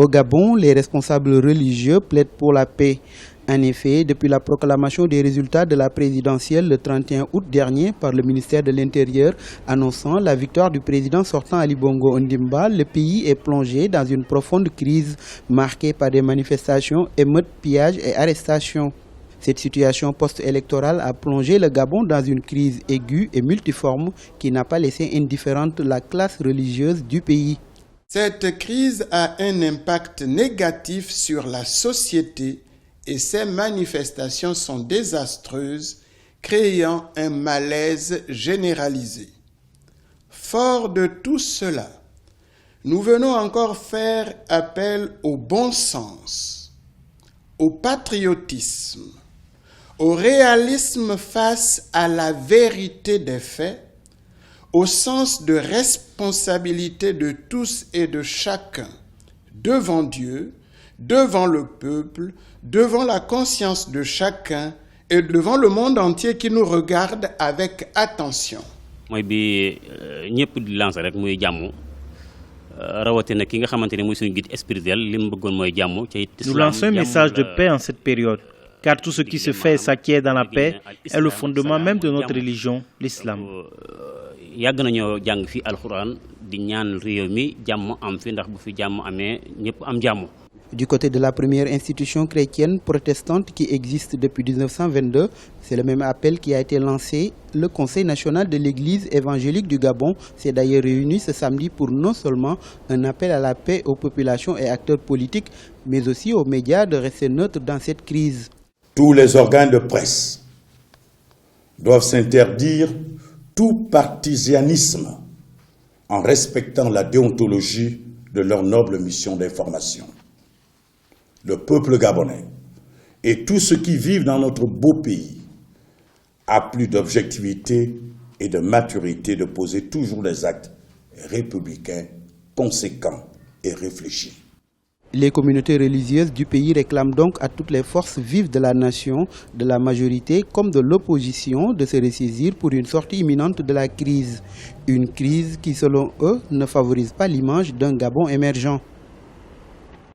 Au Gabon, les responsables religieux plaident pour la paix. En effet, depuis la proclamation des résultats de la présidentielle le 31 août dernier par le ministère de l'Intérieur annonçant la victoire du président sortant Ali Bongo Ondimba, le pays est plongé dans une profonde crise marquée par des manifestations, émeutes, pillages et arrestations. Cette situation post-électorale a plongé le Gabon dans une crise aiguë et multiforme qui n'a pas laissé indifférente la classe religieuse du pays. Cette crise a un impact négatif sur la société et ces manifestations sont désastreuses, créant un malaise généralisé. Fort de tout cela, nous venons encore faire appel au bon sens, au patriotisme, au réalisme face à la vérité des faits, au sens de responsabilité de tous et de chacun, devant Dieu, devant le peuple, devant la conscience de chacun et devant le monde entier qui nous regarde avec attention. Nous lançons un message de paix en cette période, car tout ce qui se fait et s'acquiert dans la paix est le fondement même de notre religion, l'islam. Du côté de la première institution chrétienne protestante qui existe depuis 1922, c'est le même appel qui a été lancé. Le Conseil national de l'Église évangélique du Gabon s'est d'ailleurs réuni ce samedi pour non seulement un appel à la paix aux populations et acteurs politiques, mais aussi aux médias de rester neutres dans cette crise. Tous les organes de presse doivent s'interdire tout partisanisme en respectant la déontologie de leur noble mission d'information. Le peuple gabonais et tous ceux qui vivent dans notre beau pays a plus d'objectivité et de maturité de poser toujours des actes républicains, conséquents et réfléchis. Les communautés religieuses du pays réclament donc à toutes les forces vives de la nation, de la majorité comme de l'opposition, de se ressaisir pour une sortie imminente de la crise. Une crise qui, selon eux, ne favorise pas l'image d'un Gabon émergent.